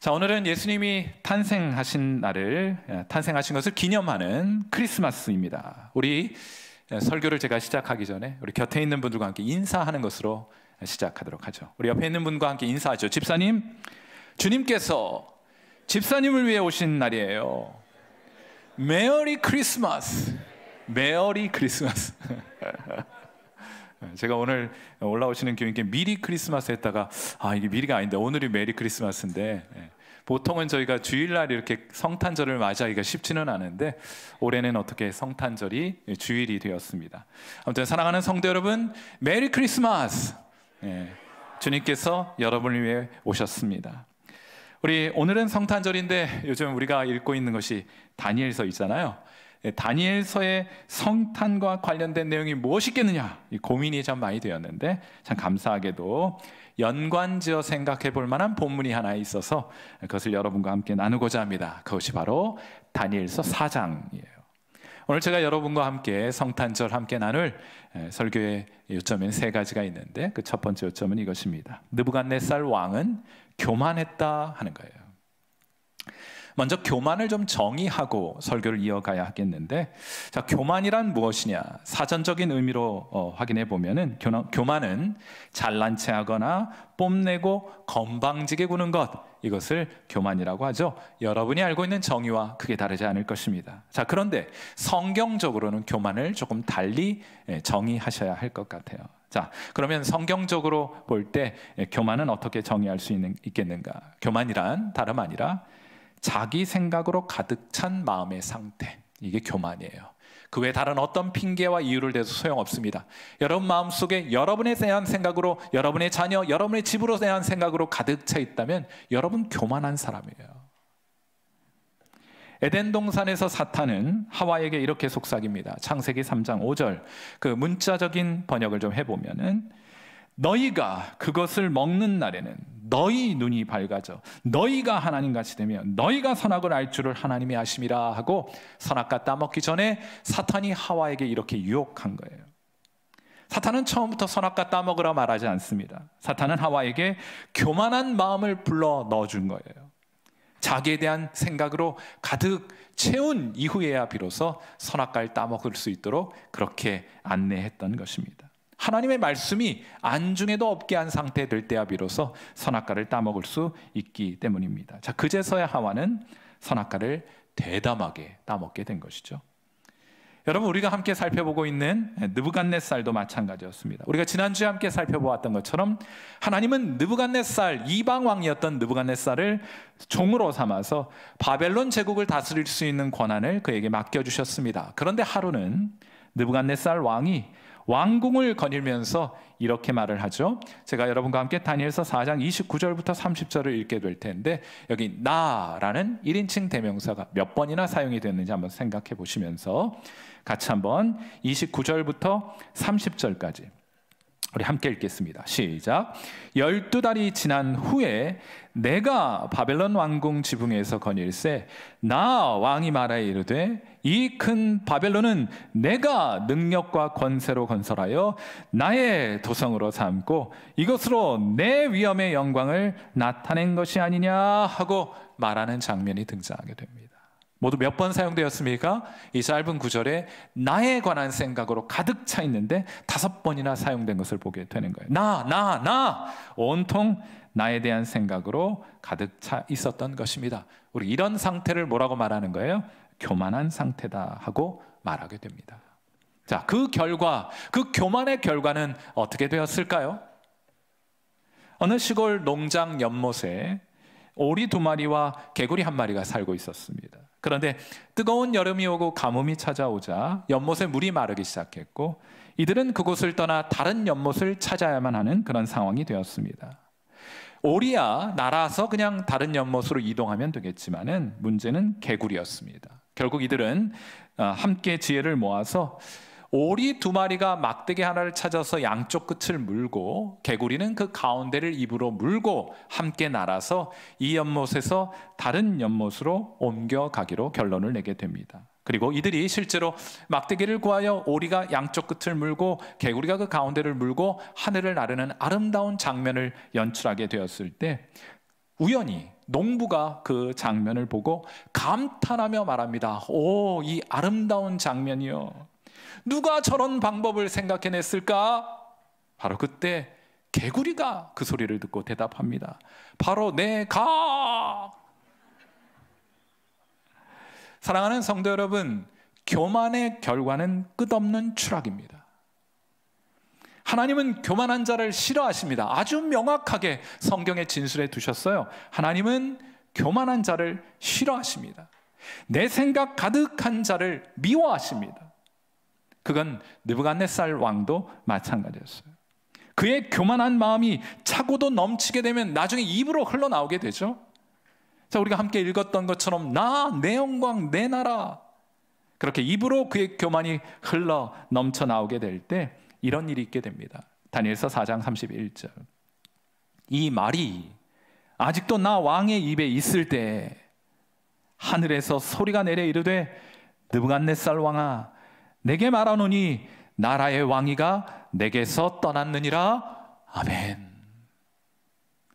자, 오늘은 예수님이 탄생하신 것을 기념하는 크리스마스입니다. 우리 설교를 제가 시작하기 전에 우리 곁에 있는 분들과 함께 인사하는 것으로 시작하도록 하죠. 우리 옆에 있는 분과 함께 인사하죠. 집사님, 주님께서 집사님을 위해 오신 날이에요. 메리 크리스마스. 메리 크리스마스. 제가 오늘 올라오시는 교인께 미리 크리스마스 했다가 이게 미리가 아닌데 오늘이 메리 크리스마스인데, 보통은 저희가 주일날 이렇게 성탄절을 맞이하기가 쉽지는 않은데 올해는 어떻게 성탄절이 주일이 되었습니다. 아무튼 사랑하는 성도 여러분, 메리 크리스마스. 주님께서 여러분을 위해 오셨습니다. 우리 오늘은 성탄절인데 요즘 우리가 읽고 있는 것이 다니엘서 있잖아요. 다니엘서의 성탄과 관련된 내용이 무엇이겠느냐, 이 고민이 참 많이 되었는데, 참 감사하게도 연관지어 생각해 볼 만한 본문이 하나 있어서 그것을 여러분과 함께 나누고자 합니다. 그것이 바로 다니엘서 4장이에요. 오늘 제가 여러분과 함께 성탄절 함께 나눌 설교의 요점은 세 가지가 있는데, 그 첫 번째 요점은 이것입니다. 느부갓네살 왕은 교만했다 하는 거예요. 먼저 교만을 좀 정의하고 설교를 이어가야 하겠는데, 자, 교만이란 무엇이냐? 사전적인 의미로 확인해 보면은 교만은 잘난 체하거나 뽐내고 건방지게 구는 것, 이것을 교만이라고 하죠. 여러분이 알고 있는 정의와 크게 다르지 않을 것입니다. 자, 그런데 성경적으로는 교만을 조금 달리 정의하셔야 할 것 같아요. 자, 그러면 성경적으로 볼 때 교만은 어떻게 정의할 수 있겠는가? 교만이란 다름 아니라 자기 생각으로 가득 찬 마음의 상태, 이게 교만이에요. 그 외에 다른 어떤 핑계와 이유를 대서 소용없습니다. 여러분 마음속에 여러분에 대한 생각으로, 여러분의 자녀, 여러분의 집으로 대한 생각으로 가득 차 있다면 여러분 교만한 사람이에요. 에덴 동산에서 사탄은 하와에게 이렇게 속삭입니다. 창세기 3장 5절, 그 문자적인 번역을 좀 해보면은, 너희가 그것을 먹는 날에는 너희 눈이 밝아져 너희가 하나님같이 되며 너희가 선악을 알 줄을 하나님이 아심이라 하고, 선악과 따먹기 전에 사탄이 하와에게 이렇게 유혹한 거예요. 사탄은 처음부터 선악과 따먹으라 말하지 않습니다. 사탄은 하와에게 교만한 마음을 불러 넣어준 거예요. 자기에 대한 생각으로 가득 채운 이후에야 비로소 선악과를 따먹을 수 있도록 그렇게 안내했던 것입니다. 하나님의 말씀이 안중에도 없게 한 상태 될 때야 비로소 선악과를 따먹을 수 있기 때문입니다. 자, 그제서야 하와는 선악과를 대담하게 따먹게 된 것이죠. 여러분, 우리가 함께 살펴보고 있는 느부갓네살도 마찬가지였습니다. 우리가 지난주에 함께 살펴보았던 것처럼 하나님은 느부갓네살, 이방 왕이었던 느부갓네살을 종으로 삼아서 바벨론 제국을 다스릴 수 있는 권한을 그에게 맡겨주셨습니다. 그런데 하루는 느부갓네살 왕이 왕궁을 거닐면서 이렇게 말을 하죠. 제가 여러분과 함께 다니엘서 4장 29절부터 30절을 읽게 될 텐데, 여기 나라는 1인칭 대명사가 몇 번이나 사용이 됐는지 한번 생각해 보시면서 같이 한번 29절부터 30절까지 우리 함께 읽겠습니다. 시작. 12달이 지난 후에 내가 바벨론 왕궁 지붕에서 거닐세, 나 왕이 말하여 이르되, 이 큰 바벨론은 내가 능력과 권세로 건설하여 나의 도성으로 삼고 이것으로 내 위엄의 영광을 나타낸 것이 아니냐 하고 말하는 장면이 등장하게 됩니다. 모두 몇 번 사용되었습니까? 이 짧은 구절에 나에 관한 생각으로 가득 차 있는데 5번이나 사용된 것을 보게 되는 거예요. 나 온통 나에 대한 생각으로 가득 차 있었던 것입니다. 우리 이런 상태를 뭐라고 말하는 거예요? 교만한 상태다 하고 말하게 됩니다. 자, 그 결과, 그 교만의 결과는 어떻게 되었을까요? 어느 시골 농장 연못에 오리 2마리와 개구리 1마리가 살고 있었습니다. 그런데 뜨거운 여름이 오고 가뭄이 찾아오자 연못에 물이 마르기 시작했고, 이들은 그곳을 떠나 다른 연못을 찾아야만 하는 그런 상황이 되었습니다. 오리야 날아서 그냥 다른 연못으로 이동하면 되겠지만은 문제는 개구리였습니다. 결국 이들은 함께 지혜를 모아서 오리 2마리가 막대기 하나를 찾아서 양쪽 끝을 물고, 개구리는 그 가운데를 입으로 물고 함께 날아서 이 연못에서 다른 연못으로 옮겨가기로 결론을 내게 됩니다. 그리고 이들이 실제로 막대기를 구하여 오리가 양쪽 끝을 물고 개구리가 그 가운데를 물고 하늘을 나르는 아름다운 장면을 연출하게 되었을 때, 우연히 농부가 그 장면을 보고 감탄하며 말합니다. 오, 이 아름다운 장면이요, 누가 저런 방법을 생각해냈을까? 바로 그때 개구리가 그 소리를 듣고 대답합니다. 바로 내가. 사랑하는 성도 여러분, 교만의 결과는 끝없는 추락입니다. 하나님은 교만한 자를 싫어하십니다. 아주 명확하게 성경에 진술해 두셨어요. 하나님은 교만한 자를 싫어하십니다. 내 생각 가득한 자를 미워하십니다. 그건 느부갓네살 왕도 마찬가지였어요. 그의 교만한 마음이 차고도 넘치게 되면 나중에 입으로 흘러나오게 되죠. 자, 우리가 함께 읽었던 것처럼 나, 내 영광, 내 나라, 그렇게 입으로 그의 교만이 흘러 넘쳐 나오게 될 때 이런 일이 있게 됩니다. 다니엘서 4장 31절. 이 말이 아직도 나 왕의 입에 있을 때 하늘에서 소리가 내려 이르되 느부갓네살 왕아, 내게 말하노니 나라의 왕위가 내게서 떠났느니라. 아멘.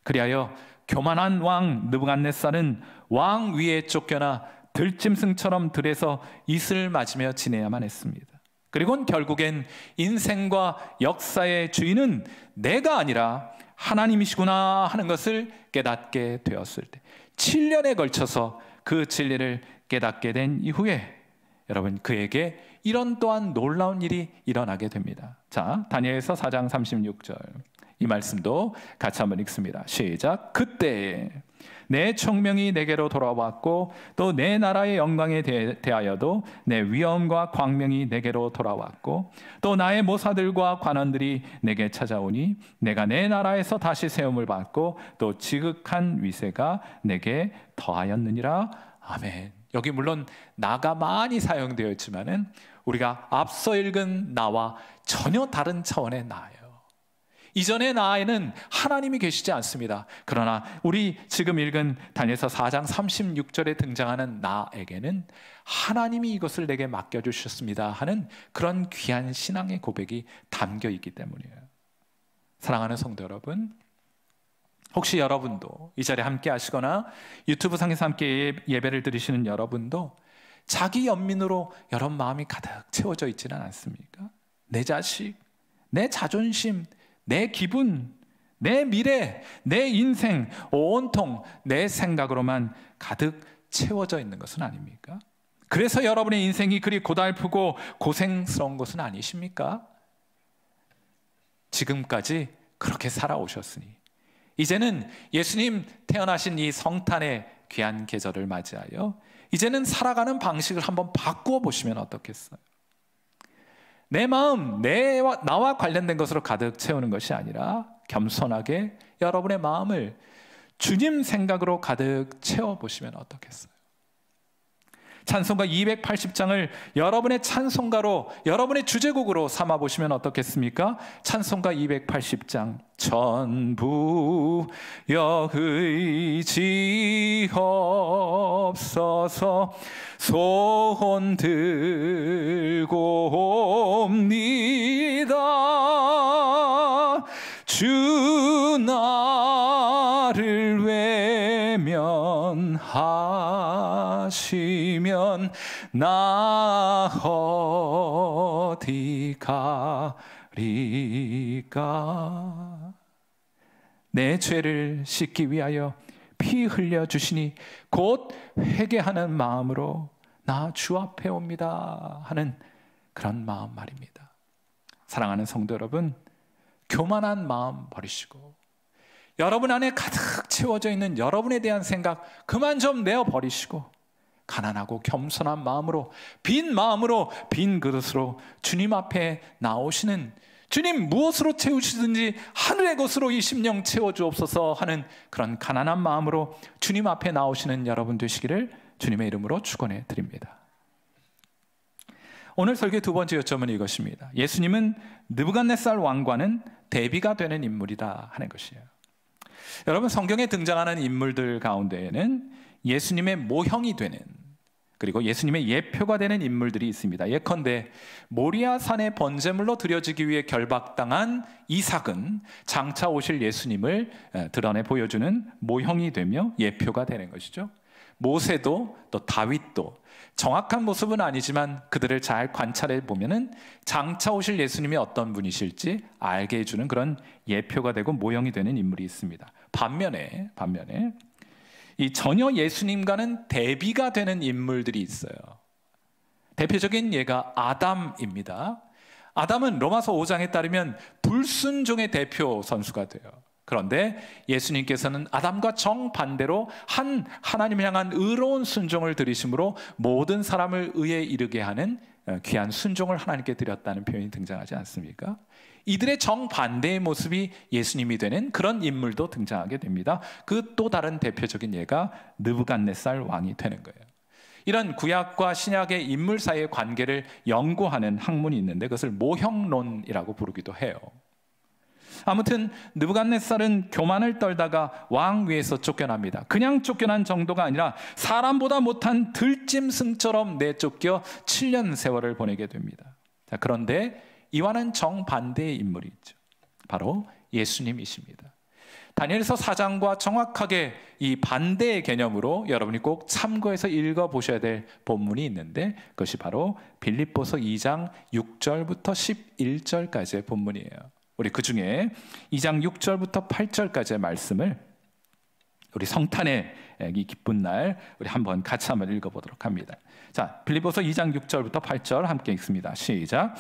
그리하여 교만한 왕 느부갓네살은 왕 위에 쫓겨나 들짐승처럼 들에서 이슬 맞으며 지내야만 했습니다. 그리고 결국엔 인생과 역사의 주인은 내가 아니라 하나님이시구나 하는 것을 깨닫게 되었을 때, 7년에 걸쳐서 그 진리를 깨닫게 된 이후에 여러분, 그에게 이런 또한 놀라운 일이 일어나게 됩니다. 자, 다니엘서 4장 36절 이 말씀도 같이 한번 읽습니다. 시작. 그때 내 총명이 내게로 돌아왔고 또 내 나라의 영광에 대하여도 내 위엄과 광명이 내게로 돌아왔고 또 나의 모사들과 관원들이 내게 찾아오니 내가 내 나라에서 다시 세움을 받고 또 지극한 위세가 내게 더하였느니라. 아멘. 여기 물론 나가 많이 사용되어 있지만은 우리가 앞서 읽은 나와 전혀 다른 차원의 나예요. 이전의 나에는 하나님이 계시지 않습니다. 그러나 우리 지금 읽은 다니엘서 4장 36절에 등장하는 나에게는 하나님이 이것을 내게 맡겨주셨습니다 하는 그런 귀한 신앙의 고백이 담겨 있기 때문이에요. 사랑하는 성도 여러분, 혹시 여러분도 이 자리에 함께 하시거나 유튜브 상에서 함께 예배를 드리시는 여러분도 자기 연민으로 여러분 마음이 가득 채워져 있지는 않습니까? 내 자식, 내 자존심, 내 기분, 내 미래, 내 인생 온통 내 생각으로만 가득 채워져 있는 것은 아닙니까? 그래서 여러분의 인생이 그리 고달프고 고생스러운 것은 아니십니까? 지금까지 그렇게 살아오셨으니 이제는 예수님 태어나신 이 성탄의 귀한 계절을 맞이하여 이제는 살아가는 방식을 한번 바꾸어 보시면 어떻겠어요? 내 마음, 나와 관련된 것으로 가득 채우는 것이 아니라 겸손하게 여러분의 마음을 주님 생각으로 가득 채워보시면 어떻겠어요? 찬송가 280장을 여러분의 찬송가로, 여러분의 주제곡으로 삼아보시면 어떻겠습니까? 찬송가 280장. 전부 여의지옵소서 손 들고 옵니다. 주 나를 외면하시면 나 어디 가리까. 내 죄를 씻기 위하여 피 흘려 주시니 곧 회개하는 마음으로 나 주 앞에 옵니다 하는 그런 마음 말입니다. 사랑하는 성도 여러분, 교만한 마음 버리시고 여러분 안에 가득 채워져 있는 여러분에 대한 생각 그만 좀 내어버리시고 가난하고 겸손한 마음으로, 빈 마음으로, 빈 그릇으로 주님 앞에 나오시는, 주님 무엇으로 채우시든지 하늘의 것으로 이 심령 채워주옵소서 하는 그런 가난한 마음으로 주님 앞에 나오시는 여러분 되시기를 주님의 이름으로 축원해 드립니다. 오늘 설교의 두 번째 요점은 이것입니다. 예수님은 느부갓네살 왕과는 대비가 되는 인물이다 하는 것이에요. 여러분, 성경에 등장하는 인물들 가운데에는 예수님의 모형이 되는, 그리고 예수님의 예표가 되는 인물들이 있습니다. 예컨대 모리아 산의 번제물로 드려지기 위해 결박당한 이삭은 장차 오실 예수님을 드러내 보여주는 모형이 되며 예표가 되는 것이죠. 모세도 또 다윗도 정확한 모습은 아니지만 그들을 잘 관찰해 보면은 장차 오실 예수님이 어떤 분이실지 알게 해주는 그런 예표가 되고 모형이 되는 인물이 있습니다. 반면에 이 전혀 예수님과는 대비가 되는 인물들이 있어요. 대표적인 예가 아담입니다. 아담은 로마서 5장에 따르면 불순종의 대표 선수가 돼요. 그런데 예수님께서는 아담과 정반대로 하나님을 향한 의로운 순종을 들이심으로 모든 사람을 의에 이르게 하는 귀한 순종을 하나님께 드렸다는 표현이 등장하지 않습니까? 이들의 정반대의 모습이 예수님이 되는 그런 인물도 등장하게 됩니다. 그 또 다른 대표적인 예가 느부갓네살 왕이 되는 거예요. 이런 구약과 신약의 인물 사이의 관계를 연구하는 학문이 있는데 그것을 모형론이라고 부르기도 해요. 아무튼 느부갓네살은 교만을 떨다가 왕 위에서 쫓겨납니다. 그냥 쫓겨난 정도가 아니라 사람보다 못한 들짐승처럼 내쫓겨 7년 세월을 보내게 됩니다. 자, 그런데 이와는 정반대의 인물이 있죠. 바로 예수님이십니다. 다니엘서 4장과 정확하게 이 반대의 개념으로 여러분이 꼭 참고해서 읽어보셔야 될 본문이 있는데 그것이 바로 빌립보서 2장 6절부터 11절까지의 본문이에요. 우리 그 중에 2장 6절부터 8절까지의 말씀을 우리 성탄의 이 기쁜 날 우리 한번 같이 한번 읽어보도록 합니다. 자, 빌립보서 2장 6절부터 8절 함께 읽습니다. 시작.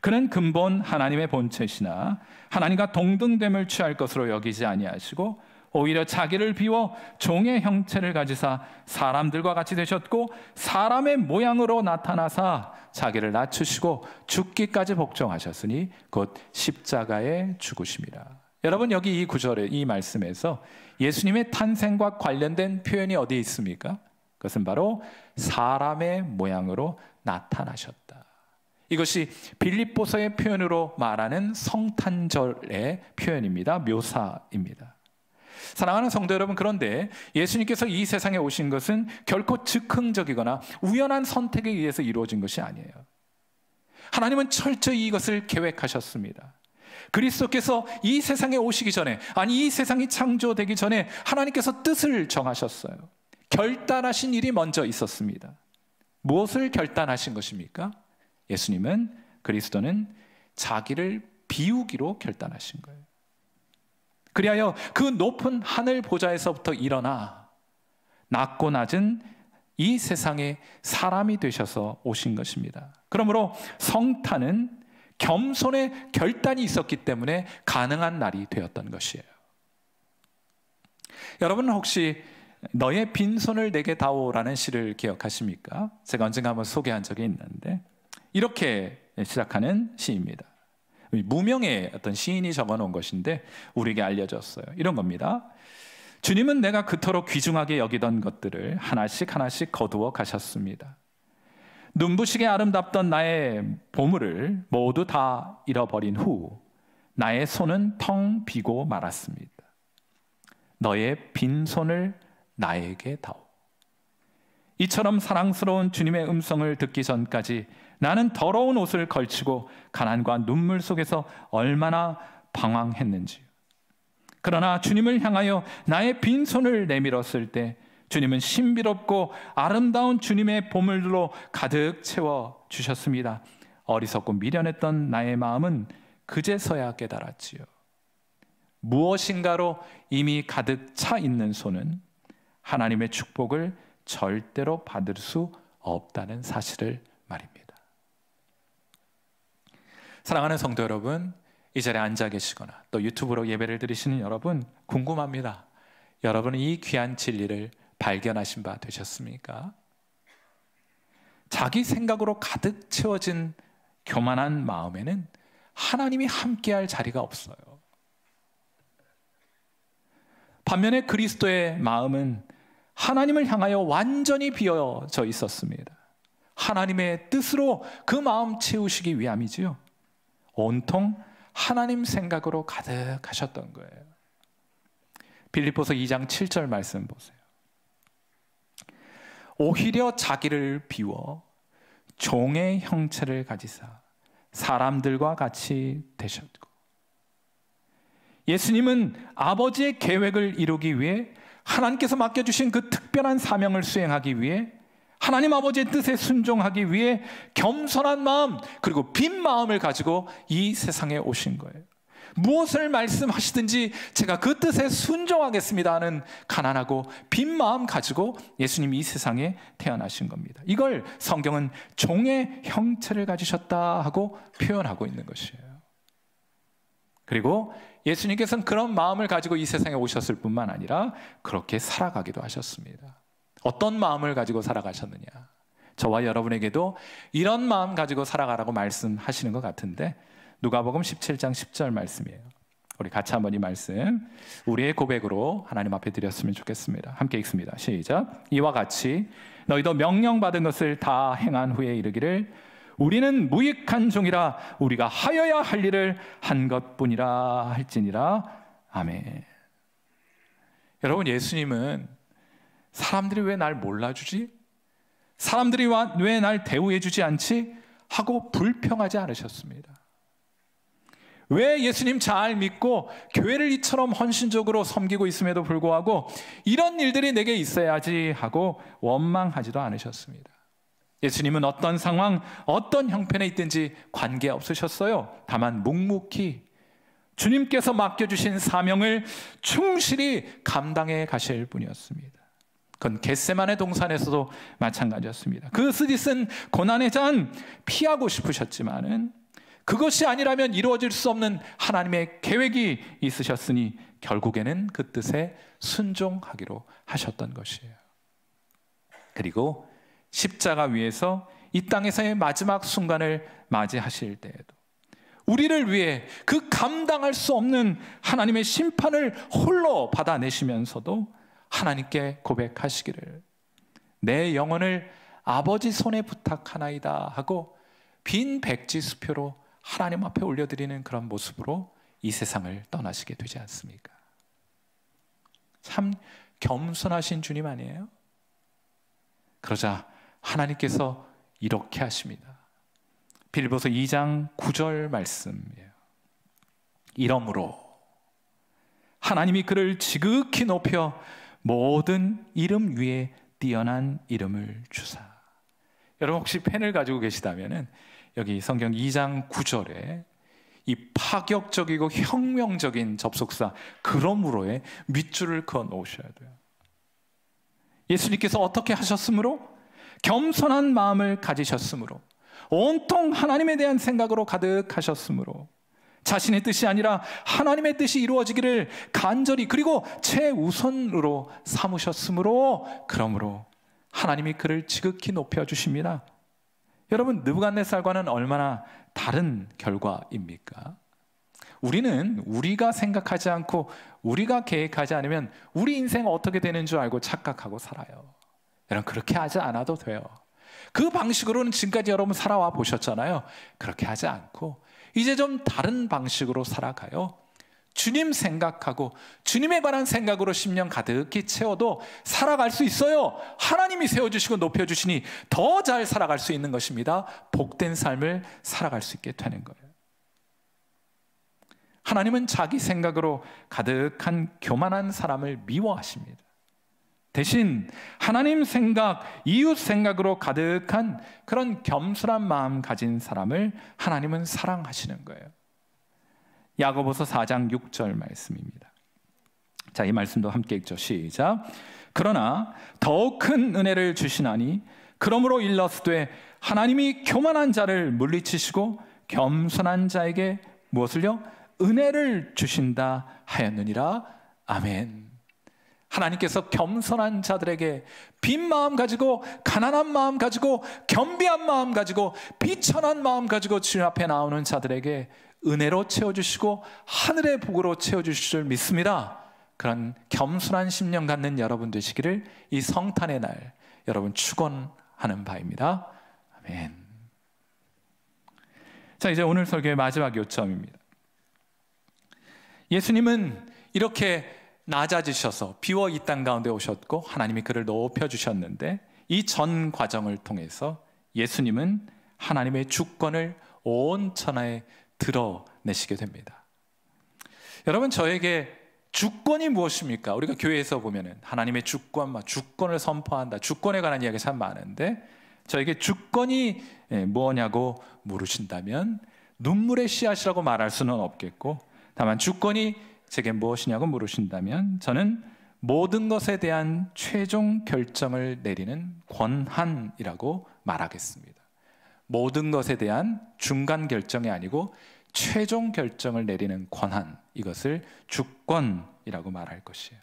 그는 근본 하나님의 본체시나 하나님과 동등됨을 취할 것으로 여기지 아니하시고 오히려 자기를 비워 종의 형체를 가지사 사람들과 같이 되셨고 사람의 모양으로 나타나사 자기를 낮추시고 죽기까지 복종하셨으니 곧 십자가에 죽으심이라. 여러분 여기 이 구절에 이 말씀에서 예수님의 탄생과 관련된 표현이 어디에 있습니까? 그것은 바로 사람의 모양으로 나타나셨다. 이것이 빌립보서의 표현으로 말하는 성탄절의 표현입니다. 묘사입니다. 사랑하는 성도 여러분, 그런데 예수님께서 이 세상에 오신 것은 결코 즉흥적이거나 우연한 선택에 의해서 이루어진 것이 아니에요. 하나님은 철저히 이것을 계획하셨습니다. 그리스도께서 이 세상에 오시기 전에, 아니 이 세상이 창조되기 전에 하나님께서 뜻을 정하셨어요. 결단하신 일이 먼저 있었습니다. 무엇을 결단하신 것입니까? 예수님은, 그리스도는 자기를 비우기로 결단하신 거예요. 그리하여 그 높은 하늘 보좌에서부터 일어나 낮고 낮은 이 세상에 사람이 되셔서 오신 것입니다. 그러므로 성탄은 겸손의 결단이 있었기 때문에 가능한 날이 되었던 것이에요. 여러분 혹시 너의 빈손을 내게 다오라는 시를 기억하십니까? 제가 언젠가 한번 소개한 적이 있는데 이렇게 시작하는 시입니다. 무명의 어떤 시인이 적어놓은 것인데 우리에게 알려졌어요. 이런 겁니다. 주님은 내가 그토록 귀중하게 여기던 것들을 하나씩 하나씩 거두어 가셨습니다. 눈부시게 아름답던 나의 보물을 모두 다 잃어버린 후 나의 손은 텅 비고 말았습니다. 너의 빈손을 나에게 다오. 이처럼 사랑스러운 주님의 음성을 듣기 전까지 나는 더러운 옷을 걸치고 가난과 눈물 속에서 얼마나 방황했는지. 그러나 주님을 향하여 나의 빈손을 내밀었을 때 주님은 신비롭고 아름다운 주님의 보물로 가득 채워 주셨습니다. 어리석고 미련했던 나의 마음은 그제서야 깨달았지요. 무엇인가로 이미 가득 차 있는 손은 하나님의 축복을 절대로 받을 수 없다는 사실을 말입니다. 사랑하는 성도 여러분, 이 자리에 앉아 계시거나 또 유튜브로 예배를 드리시는 여러분, 궁금합니다. 여러분은 이 귀한 진리를 발견하신 바 되셨습니까? 자기 생각으로 가득 채워진 교만한 마음에는 하나님이 함께할 자리가 없어요. 반면에 그리스도의 마음은 하나님을 향하여 완전히 비어져 있었습니다. 하나님의 뜻으로 그 마음 채우시기 위함이지요. 온통 하나님 생각으로 가득하셨던 거예요. 빌립보서 2장 7절 말씀 보세요. 오히려 자기를 비워 종의 형체를 가지사 사람들과 같이 되셨고, 예수님은 아버지의 계획을 이루기 위해 하나님께서 맡겨주신 그 특별한 사명을 수행하기 위해 하나님 아버지의 뜻에 순종하기 위해 겸손한 마음 그리고 빈 마음을 가지고 이 세상에 오신 거예요. 무엇을 말씀하시든지 제가 그 뜻에 순종하겠습니다 하는 가난하고 빈 마음 가지고 예수님이 이 세상에 태어나신 겁니다. 이걸 성경은 종의 형체를 가지셨다 하고 표현하고 있는 것이에요. 그리고 예수님께서는 그런 마음을 가지고 이 세상에 오셨을 뿐만 아니라 그렇게 살아가기도 하셨습니다. 어떤 마음을 가지고 살아가셨느냐? 저와 여러분에게도 이런 마음 가지고 살아가라고 말씀하시는 것 같은데, 누가복음 17장 10절 말씀이에요. 우리 같이 한번 이 말씀 우리의 고백으로 하나님 앞에 드렸으면 좋겠습니다. 함께 읽습니다. 시작. 이와 같이 너희도 명령받은 것을 다 행한 후에 이르기를 우리는 무익한 종이라 우리가 하여야 할 일을 한 것뿐이라 할지니라. 아멘. 여러분, 예수님은 사람들이 왜 날 몰라주지? 사람들이 왜 날 대우해주지 않지? 하고 불평하지 않으셨습니다. 왜 예수님 잘 믿고 교회를 이처럼 헌신적으로 섬기고 있음에도 불구하고 이런 일들이 내게 있어야지 하고 원망하지도 않으셨습니다. 예수님은 어떤 상황, 어떤 형편에 있든지 관계없으셨어요. 다만 묵묵히 주님께서 맡겨주신 사명을 충실히 감당해 가실 뿐이었습니다. 그건 겟세마네 동산에서도 마찬가지였습니다. 그 쓰디쓴 고난의 잔 피하고 싶으셨지만은 그것이 아니라면 이루어질 수 없는 하나님의 계획이 있으셨으니 결국에는 그 뜻에 순종하기로 하셨던 것이에요. 그리고 십자가 위에서 이 땅에서의 마지막 순간을 맞이하실 때에도 우리를 위해 그 감당할 수 없는 하나님의 심판을 홀로 받아내시면서도 하나님께 고백하시기를 내 영혼을 아버지 손에 부탁하나이다 하고 빈 백지 수표로 하나님 앞에 올려드리는 그런 모습으로 이 세상을 떠나시게 되지 않습니까? 참 겸손하신 주님 아니에요? 그러자 하나님께서 이렇게 하십니다. 빌립보서 2장 9절 말씀이에요. 이러므로 하나님이 그를 지극히 높여 모든 이름 위에 뛰어난 이름을 주사. 여러분 혹시 펜을 가지고 계시다면은 여기 성경 2장 9절에 이 파격적이고 혁명적인 접속사 그러므로의 밑줄을 그어 놓으셔야 돼요. 예수님께서 어떻게 하셨으므로? 겸손한 마음을 가지셨으므로, 온통 하나님에 대한 생각으로 가득하셨으므로, 자신의 뜻이 아니라 하나님의 뜻이 이루어지기를 간절히 그리고 최우선으로 삼으셨으므로, 그러므로 하나님이 그를 지극히 높여주십니다. 여러분, 느부갓네살과는 얼마나 다른 결과입니까? 우리는 우리가 생각하지 않고 우리가 계획하지 않으면 우리 인생 어떻게 되는 줄 알고 착각하고 살아요. 여러분, 그렇게 하지 않아도 돼요. 그 방식으로는 지금까지 여러분 살아와 보셨잖아요. 그렇게 하지 않고 이제 좀 다른 방식으로 살아가요. 주님 생각하고 주님에 관한 생각으로 심령 가득히 채워도 살아갈 수 있어요. 하나님이 세워주시고 높여주시니 더 잘 살아갈 수 있는 것입니다. 복된 삶을 살아갈 수 있게 되는 거예요. 하나님은 자기 생각으로 가득한 교만한 사람을 미워하십니다. 대신 하나님 생각, 이웃 생각으로 가득한 그런 겸손한 마음 가진 사람을 하나님은 사랑하시는 거예요. 야고보서 4장 6절 말씀입니다. 자, 이 말씀도 함께 읽죠. 시작. 그러나 더욱 큰 은혜를 주시나니 그러므로 일러스되 하나님이 교만한 자를 물리치시고 겸손한 자에게 무엇을요? 은혜를 주신다 하였느니라. 아멘. 하나님께서 겸손한 자들에게 빈 마음 가지고 가난한 마음 가지고 겸비한 마음 가지고 비천한 마음 가지고 주님 앞에 나오는 자들에게 은혜로 채워주시고 하늘의 복으로 채워주실 줄 믿습니다. 그런 겸손한 심령 갖는 여러분 되시기를 이 성탄의 날 여러분 축원하는 바입니다. 아멘. 자, 이제 오늘 설교의 마지막 요점입니다. 예수님은 이렇게 낮아지셔서 비워 이 땅 가운데 오셨고 하나님이 그를 높여주셨는데 이 전 과정을 통해서 예수님은 하나님의 주권을 온 천하에 드러내시게 됩니다. 여러분, 저에게 주권이 무엇입니까? 우리가 교회에서 보면은 하나님의 주권, 주권을 선포한다, 주권에 관한 이야기가 참 많은데, 저에게 주권이 뭐냐고 물으신다면 눈물의 씨앗이라고 말할 수는 없겠고, 다만 주권이 제게 무엇이냐고 물으신다면 저는 모든 것에 대한 최종 결정을 내리는 권한이라고 말하겠습니다. 모든 것에 대한 중간 결정이 아니고 최종 결정을 내리는 권한, 이것을 주권이라고 말할 것이에요.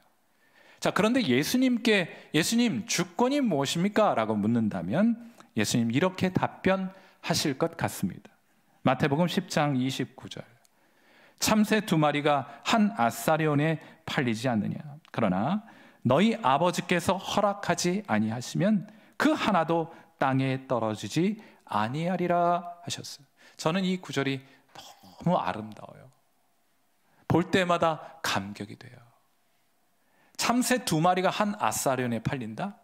자, 그런데 예수님께 예수님 주권이 무엇입니까? 라고 묻는다면 예수님 이렇게 답변하실 것 같습니다. 마태복음 10장 29절. 참새 2마리가 한 아사리온에 팔리지 않느냐? 그러나 너희 아버지께서 허락하지 아니하시면 그 하나도 땅에 떨어지지 아니하리라 하셨어요. 저는 이 구절이 너무 아름다워요. 볼 때마다 감격이 돼요. 참새 2마리가 한 아사리온에 팔린다?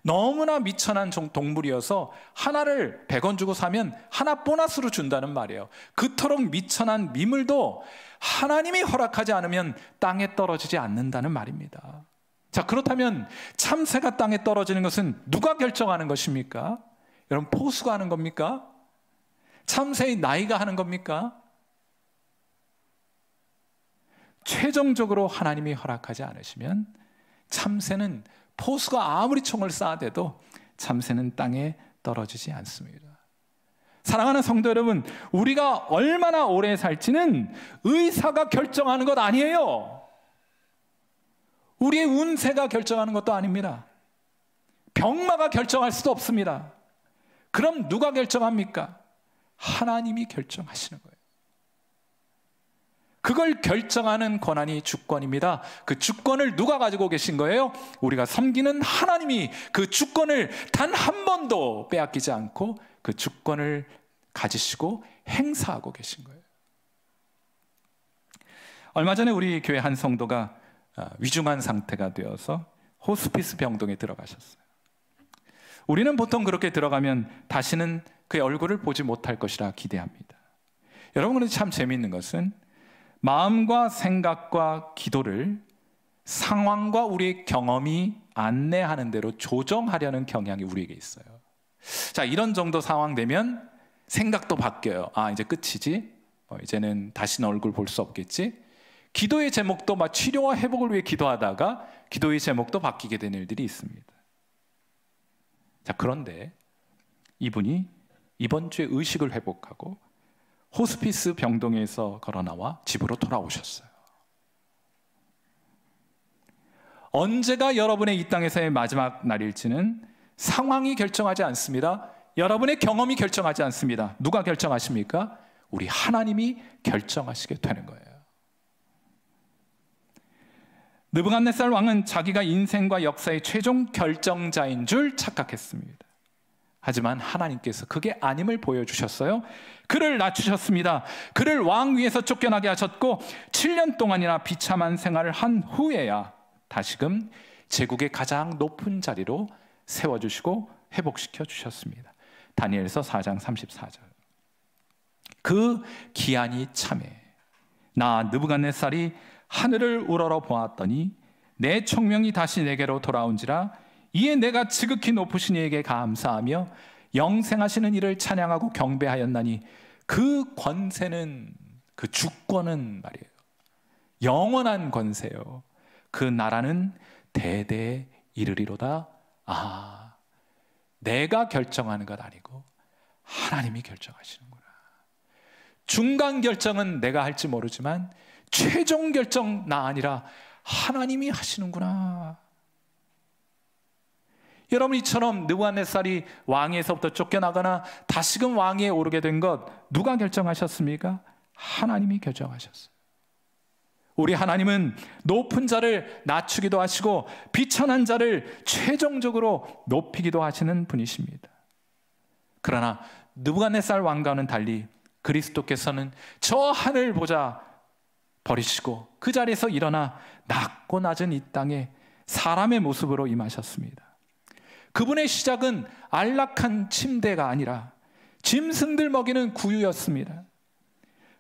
너무나 미천한 동물이어서 하나를 100원 주고 사면 하나 보너스로 준다는 말이에요. 그토록 미천한 미물도 하나님이 허락하지 않으면 땅에 떨어지지 않는다는 말입니다. 자, 그렇다면 참새가 땅에 떨어지는 것은 누가 결정하는 것입니까? 여러분, 포수가 하는 겁니까? 참새의 나이가 하는 겁니까? 최종적으로 하나님이 허락하지 않으시면 참새는, 포수가 아무리 총을 쏴대도 참새는 땅에 떨어지지 않습니다. 사랑하는 성도 여러분, 우리가 얼마나 오래 살지는 의사가 결정하는 것 아니에요. 우리의 운세가 결정하는 것도 아닙니다. 병마가 결정할 수도 없습니다. 그럼 누가 결정합니까? 하나님이 결정하시는 거예요. 그걸 결정하는 권한이 주권입니다. 그 주권을 누가 가지고 계신 거예요? 우리가 섬기는 하나님이 그 주권을 단 한 번도 빼앗기지 않고 그 주권을 가지시고 행사하고 계신 거예요. 얼마 전에 우리 교회 한 성도가 위중한 상태가 되어서 호스피스 병동에 들어가셨어요. 우리는 보통 그렇게 들어가면 다시는 그의 얼굴을 보지 못할 것이라 기대합니다. 여러분, 그런데 참 재미있는 것은 마음과 생각과 기도를 상황과 우리의 경험이 안내하는 대로 조정하려는 경향이 우리에게 있어요. 자, 이런 정도 상황 되면 생각도 바뀌어요. 아, 이제 끝이지? 이제는 다시는 얼굴 볼 수 없겠지? 기도의 제목도 막 치료와 회복을 위해 기도하다가 기도의 제목도 바뀌게 되는 일들이 있습니다. 자, 그런데 이분이 이번 주에 의식을 회복하고 호스피스 병동에서 걸어 나와 집으로 돌아오셨어요. 언제가 여러분의 이 땅에서의 마지막 날일지는 상황이 결정하지 않습니다. 여러분의 경험이 결정하지 않습니다. 누가 결정하십니까? 우리 하나님이 결정하시게 되는 거예요. 느부갓네살 왕은 자기가 인생과 역사의 최종 결정자인 줄 착각했습니다. 하지만 하나님께서 그게 아님을 보여주셨어요. 그를 낮추셨습니다. 그를 왕 위에서 쫓겨나게 하셨고 7년 동안이나 비참한 생활을 한 후에야 다시금 제국의 가장 높은 자리로 세워주시고 회복시켜 주셨습니다. 다니엘서 4장 34절. 그 기한이 참에 나 느부갓네살이 하늘을 우러러 보았더니 내 총명이 다시 내게로 돌아온지라 이에 내가 지극히 높으신 이에게 감사하며 영생하시는 이를 찬양하고 경배하였나니 그 권세는, 그 주권은 말이에요, 영원한 권세요. 그 나라는 대대에 이르리로다. 아, 내가 결정하는 것 아니고 하나님이 결정하시는구나. 중간 결정은 내가 할지 모르지만 최종 결정 나 아니라 하나님이 하시는구나. 여러분, 이처럼 느부갓네살이 왕위에서부터 쫓겨나거나 다시금 왕위에 오르게 된 것 누가 결정하셨습니까? 하나님이 결정하셨어요. 우리 하나님은 높은 자를 낮추기도 하시고 비천한 자를 최종적으로 높이기도 하시는 분이십니다. 그러나 느부갓네살 왕과는 달리 그리스도께서는 저 하늘 보좌 버리시고 그 자리에서 일어나 낮고 낮은 이 땅에 사람의 모습으로 임하셨습니다. 그분의 시작은 안락한 침대가 아니라 짐승들 먹이는 구유였습니다.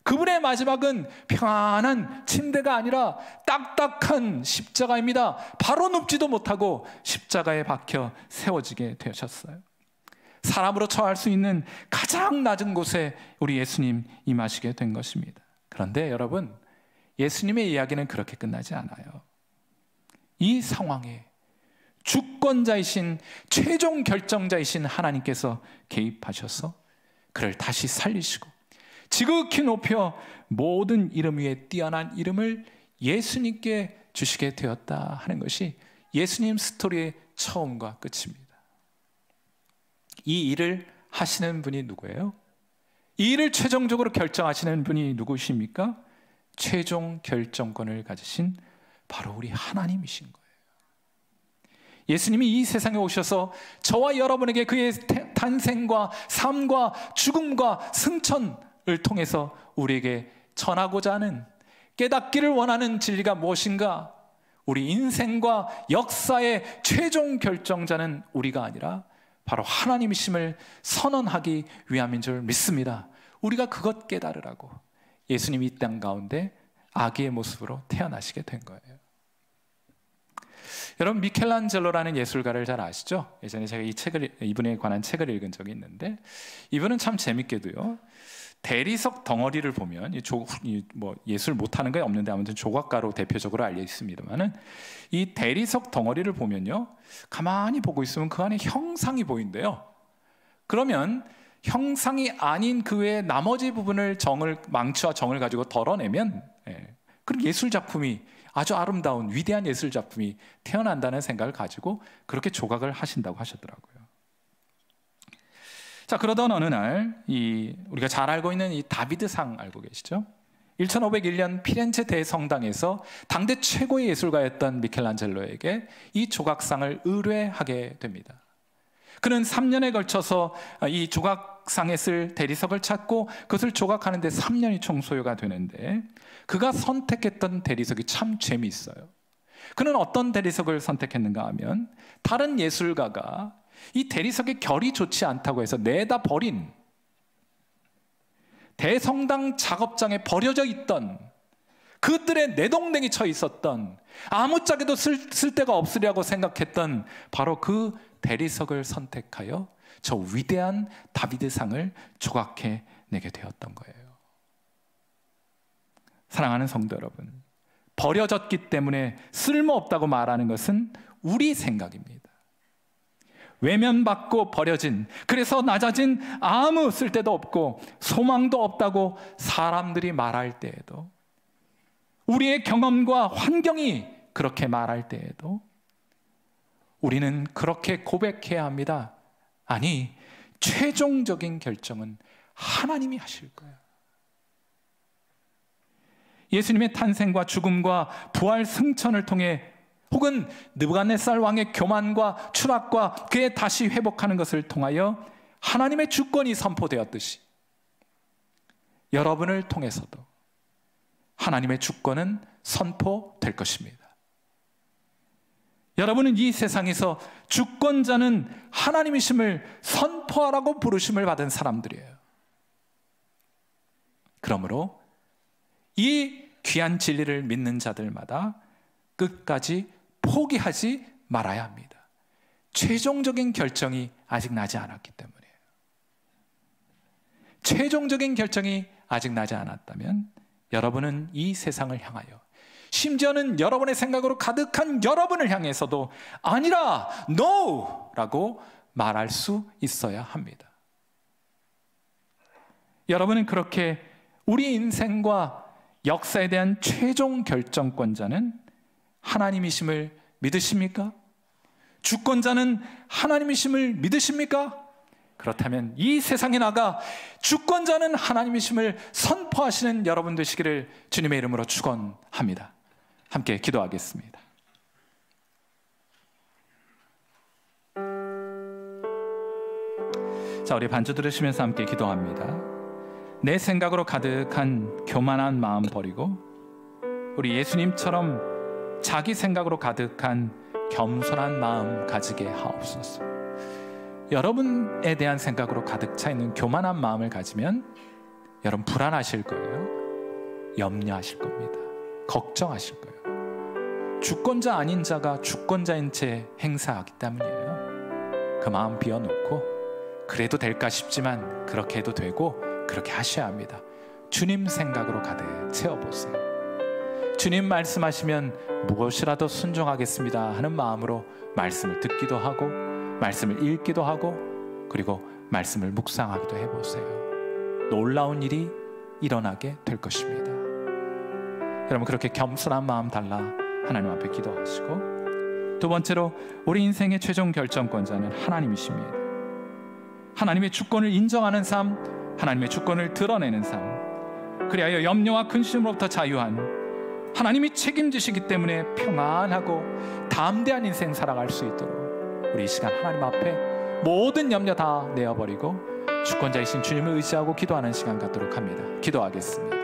그분의 마지막은 평안한 침대가 아니라 딱딱한 십자가입니다. 바로 눕지도 못하고 십자가에 박혀 세워지게 되셨어요. 사람으로 처할 수 있는 가장 낮은 곳에 우리 예수님 임하시게 된 것입니다. 그런데 여러분, 예수님의 이야기는 그렇게 끝나지 않아요. 이 상황에 주권자이신, 최종 결정자이신 하나님께서 개입하셔서 그를 다시 살리시고 지극히 높여 모든 이름 위에 뛰어난 이름을 예수님께 주시게 되었다 하는 것이 예수님 스토리의 처음과 끝입니다. 이 일을 하시는 분이 누구예요? 이 일을 최종적으로 결정하시는 분이 누구십니까? 최종 결정권을 가지신 바로 우리 하나님이신 거예요. 예수님이 이 세상에 오셔서 저와 여러분에게 그의 탄생과 삶과 죽음과 승천을 통해서 우리에게 전하고자 하는, 깨닫기를 원하는 진리가 무엇인가? 우리 인생과 역사의 최종 결정자는 우리가 아니라 바로 하나님이심을 선언하기 위함인 줄 믿습니다. 우리가 그것 깨달으라고 예수님이 이 땅 가운데 아기의 모습으로 태어나시게 된 거예요. 여러분, 미켈란젤로라는 예술가를 잘 아시죠? 예전에 제가 이분에 관한 책을 읽은 적이 있는데, 이분은 참 재밌게도요, 대리석 덩어리를 보면 예술 못하는 게 없는데 아무튼 조각가로 대표적으로 알려 있습니다만은, 이 대리석 덩어리를 보면요, 가만히 보고 있으면 그 안에 형상이 보인대요. 그러면 형상이 아닌 그 외의 나머지 부분을 망치와 정을 가지고 덜어내면, 그런 예술 작품이, 아주 아름다운 위대한 예술 작품이 태어난다는 생각을 가지고 그렇게 조각을 하신다고 하셨더라고요. 자, 그러던 어느 날 우리가 잘 알고 있는 이 다비드상 알고 계시죠? 1501년 피렌체 대성당에서 당대 최고의 예술가였던 미켈란젤로에게 이 조각상을 의뢰하게 됩니다. 그는 3년에 걸쳐서 이 조각상에 쓸 대리석을 찾고 그것을 조각하는 데 3년이 총 소요가 되는데, 그가 선택했던 대리석이 참 재미있어요. 그는 어떤 대리석을 선택했는가 하면, 다른 예술가가 이 대리석의 결이 좋지 않다고 해서 내다 버린, 대성당 작업장에 버려져 있던, 그들의 내동댕이 쳐 있었던, 아무짝에도 쓸 데가 없으리라고 생각했던 바로 그 대리석을 선택하여 저 위대한 다비드상을 조각해 내게 되었던 거예요. 사랑하는 성도 여러분, 버려졌기 때문에 쓸모없다고 말하는 것은 우리 생각입니다. 외면받고 버려진, 그래서 낮아진, 아무 쓸데도 없고 소망도 없다고 사람들이 말할 때에도, 우리의 경험과 환경이 그렇게 말할 때에도 우리는 그렇게 고백해야 합니다. 아니, 최종적인 결정은 하나님이 하실 거예요. 예수님의 탄생과 죽음과 부활 승천을 통해, 혹은 느부갓네살 왕의 교만과 추락과 그의 다시 회복하는 것을 통하여 하나님의 주권이 선포되었듯이, 여러분을 통해서도 하나님의 주권은 선포될 것입니다. 여러분은 이 세상에서 주권자는 하나님이심을 선포하라고 부르심을 받은 사람들이에요. 그러므로 이 귀한 진리를 믿는 자들마다 끝까지 포기하지 말아야 합니다. 최종적인 결정이 아직 나지 않았기 때문이에요. 최종적인 결정이 아직 나지 않았다면 여러분은 이 세상을 향하여, 심지어는 여러분의 생각으로 가득한 여러분을 향해서도 아니라 no! 라고 말할 수 있어야 합니다. 여러분은 그렇게 우리 인생과 역사에 대한 최종 결정권자는 하나님이심을 믿으십니까? 주권자는 하나님이심을 믿으십니까? 그렇다면 이 세상에 나가 주권자는 하나님이심을 선포하시는 여러분 되시기를 주님의 이름으로 축원합니다. 함께 기도하겠습니다. 자, 우리 반주 들으시면서 함께 기도합니다. 내 생각으로 가득한 교만한 마음 버리고 우리 예수님처럼 자기 생각으로 가득한 겸손한 마음 가지게 하옵소서. 여러분에 대한 생각으로 가득 차 있는 교만한 마음을 가지면 여러분 불안하실 거예요. 염려하실 겁니다. 걱정하실 거예요. 주권자 아닌 자가 주권자인 채 행사하기 때문이에요. 그 마음 비워놓고 그래도 될까 싶지만 그렇게 해도 되고 그렇게 하셔야 합니다. 주님 생각으로 가득 채워보세요. 주님 말씀하시면 무엇이라도 순종하겠습니다 하는 마음으로 말씀을 듣기도 하고 말씀을 읽기도 하고 그리고 말씀을 묵상하기도 해보세요. 놀라운 일이 일어나게 될 것입니다. 여러분 그렇게 겸손한 마음 달라 하나님 앞에 기도하시고, 두 번째로 우리 인생의 최종 결정권자는 하나님이십니다. 하나님의 주권을 인정하는 삶, 하나님의 주권을 드러내는 삶, 그리하여 염려와 근심으로부터 자유한 하나님이 책임지시기 때문에 평안하고 담대한 인생 살아갈 수 있도록 우리 이 시간 하나님 앞에 모든 염려 다 내어버리고 주권자이신 주님을 의지하고 기도하는 시간 갖도록 합니다. 기도하겠습니다.